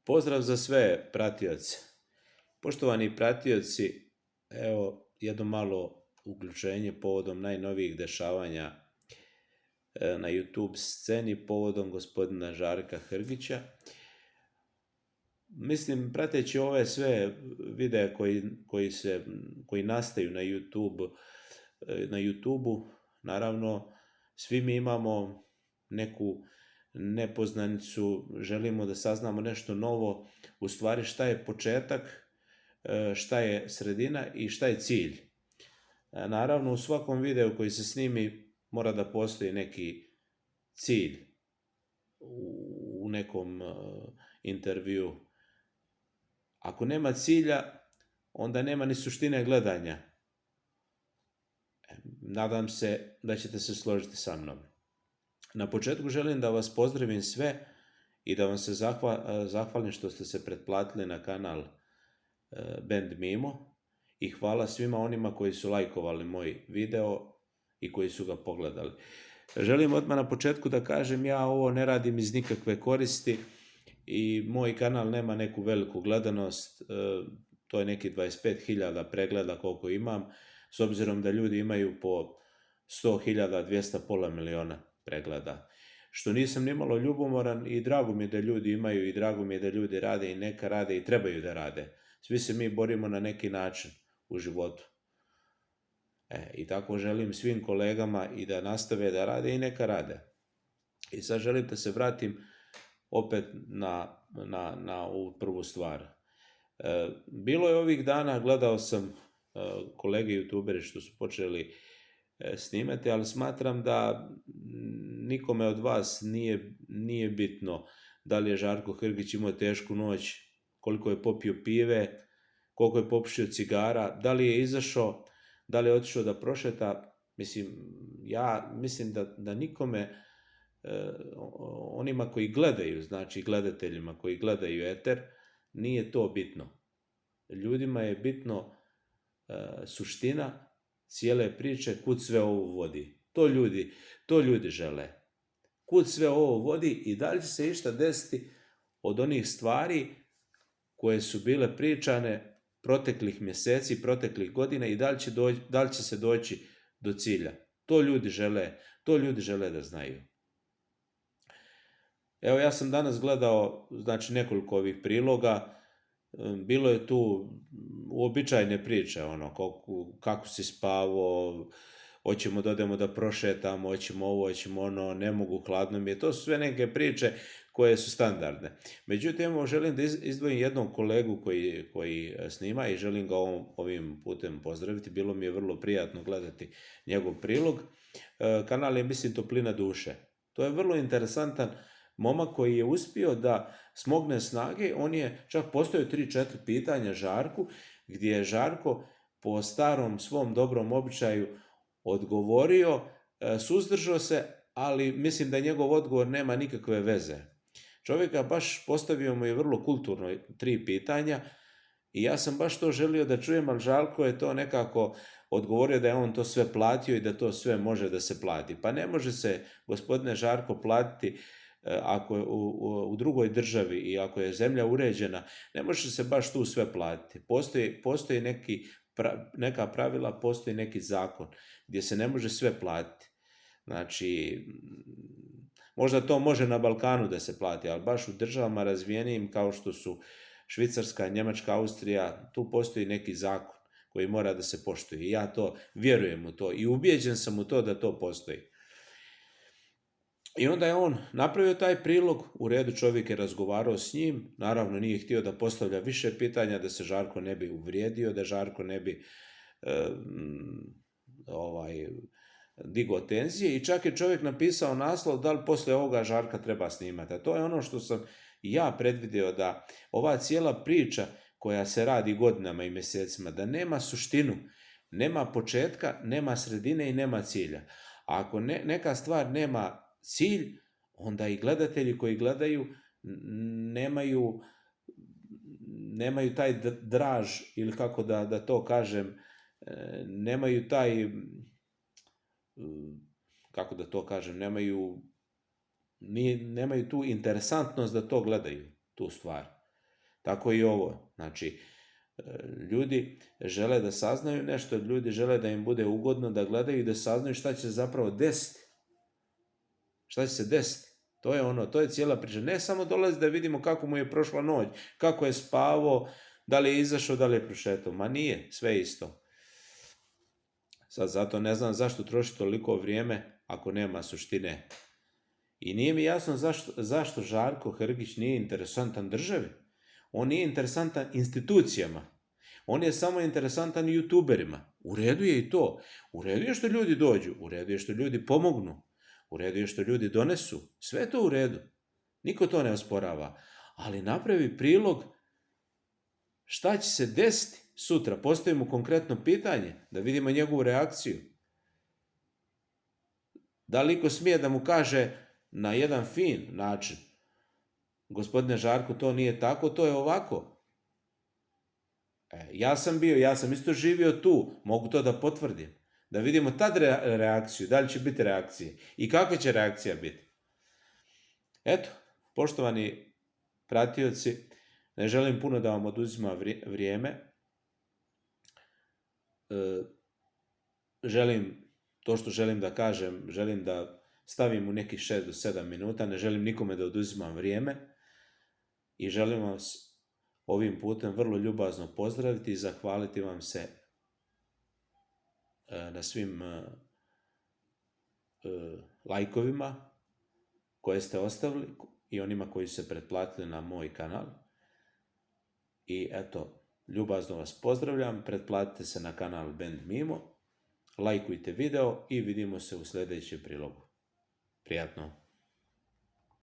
Pozdrav za sve pratioce. Poštovani pratioci, evo jedno malo uključenje povodom najnovijih dešavanja na YouTube sceni povodom gospodina Žarka Hrgića. Mislim, prateći ove sve videe koji nastaju na YouTubeu, naravno, svi mi imamo neku nepoznanicu, želimo da saznamo nešto novo, u stvari šta je početak, šta je sredina i šta je cilj. Naravno, u svakom videu koji se snimi mora da postoji neki cilj u nekom intervjuu. Ako nema cilja, onda nema ni suštine gledanja. Nadam se da ćete se složiti sa mnom. Na početku želim da vas pozdravim sve i da vam se zahvalim što ste se pretplatili na kanal Band Mimo i hvala svima onima koji su lajkovali moj video i koji su ga pogledali. Želim odmah na početku da kažem, ja ovo ne radim iz nikakve koristi i moj kanal nema neku veliku gledanost, to je neki 25.000 pregleda koliko imam, s obzirom da ljudi imaju po 100.000, 200, pola miliona pregleda. Što nisam nimalo ljubomoran i drago mi je da ljudi imaju i drago mi je da ljudi rade i neka rade i trebaju da rade. Svi se mi borimo na neki način u životu. I tako želim svim kolegama i da nastave da rade i neka rade. I sad želim da se vratim opet na ovu prvu stvar. Bilo je ovih dana, gledao sam kolege youtuberi što su počeli snimati, ali smatram da nikome od vas nije bitno da li je Žarko Hrgić imao tešku noć, koliko je popio pive, koliko je popušio cigara, da li je izašao, da li je otišao da prošeta. Ja mislim da nikome, onima koji gledaju, znači gledateljima koji gledaju eter, nije to bitno. Ljudima je bitno suština cijele priče, kud sve ovo vodi. To ljudi žele. Kud sve ovo vodi i da li će se išta desiti od onih stvari koje su bile pričane proteklih mjeseci, proteklih godina i da li će se doći do cilja. To ljudi žele da znaju. Evo, ja sam danas gledao nekoliko ovih priloga. Bilo je tu uobičajene priče, kako si spavao, hoćemo da odemo da prošetamo, hoćemo ovo, hoćemo ono, ne mogu, hladno mi je. To su sve neke priče koje su standardne. Međutim, želim da izdvojim jednog kolegu koji snima i želim ga ovim putem pozdraviti. Bilo mi je vrlo prijatno gledati njegov prilog. Kanal je, mislim, Toplina duše. To je vrlo interesantan momak koji je uspio da smogne snage. On je čak postavio 3-4 pitanja Žarku, gdje je Žarko po starom svom dobrom običaju odgovorio, suzdržao se, ali mislim da njegov odgovor nema nikakve veze. Čovjeka baš postavio mu je vrlo kulturno 3 pitanja i ja sam baš to želio da čujem, ali Žarko je to nekako odgovorio da je on to sve platio i da to sve može da se plati. Pa ne može se, gospodine Žarko, platiti ako je u drugoj državi i ako je zemlja uređena, ne može se baš tu sve platiti. Postoji neka pravila, postoji neki zakon gdje se ne može sve platiti. Znači, možda to može na Balkanu da se plati, ali baš u državama razvijenijim kao što su Švicarska, Njemačka, Austrija, tu postoji neki zakon koji mora da se poštuje. I ja to vjerujem u to i ubijeđen sam u to da to postoji. I onda je on napravio taj prilog, u redu, čovjek je razgovarao s njim, naravno nije htio da postavlja više pitanja, da se Žarko ne bi uvrijedio, da Žarko ne bi digao tenzije i čak je čovjek napisao naslov da li poslije ovoga Žarka treba snimati. A to je ono što sam ja predvidio, da ova cijela priča koja se radi godinama i mjesecima, da nema suštinu, nema početka, nema sredine i nema cilja. A ako neka stvar nema cilj, onda i gledatelji koji gledaju nemaju taj draž, ili kako da to kažem, nemaju taj, kako da to kažem, nemaju tu interesantnost da to gledaju, tu stvar. Tako i ovo. Znači, ljudi žele da saznaju nešto, ljudi žele da im bude ugodno, da gledaju i da saznaju šta će se zapravo desiti. Šta će se desiti? To je ono, to je cijela priča. Ne samo dolazi da vidimo kako mu je prošla noć, kako je spavao, da li je izašao, da li je prošetao. Ma nije, sve isto. Sad zato ne znam zašto troši toliko vrijeme ako nema suštine. I nije mi jasno zašto Žarko Hrgić nije interesantan državi. On nije interesantan institucijama. On je samo interesantan youtuberima. U redu je i to. U redu je što ljudi dođu. U redu je što ljudi pomognu. U redu je što ljudi donesu. Sve je to u redu. Niko to ne osporava. Ali napravi prilog šta će se desiti sutra. Postavimo konkretno pitanje da vidimo njegovu reakciju. Da li iko smije da mu kaže na jedan fin način: gospodine Žarko, to nije tako, to je ovako. Ja sam isto živio tu, mogu to da potvrdim. Da vidimo tad reakciju, da li će biti reakcije i kakva će reakcija biti. Eto, poštovani pratioci, ne želim puno da vam oduzima vrijeme. To što želim da kažem, želim da stavim u nekih 6 do 7 minuta, ne želim nikome da oduzimam vrijeme i želim vas ovim putem vrlo ljubazno pozdraviti i zahvaliti vam se na svim lajkovima koje ste ostavili i onima koji su se pretplatili na moj kanal. I eto, ljubazno vas pozdravljam, pretplatite se na kanal Bend Mimo, lajkujte video i vidimo se u sljedećem prilogu. Prijatno!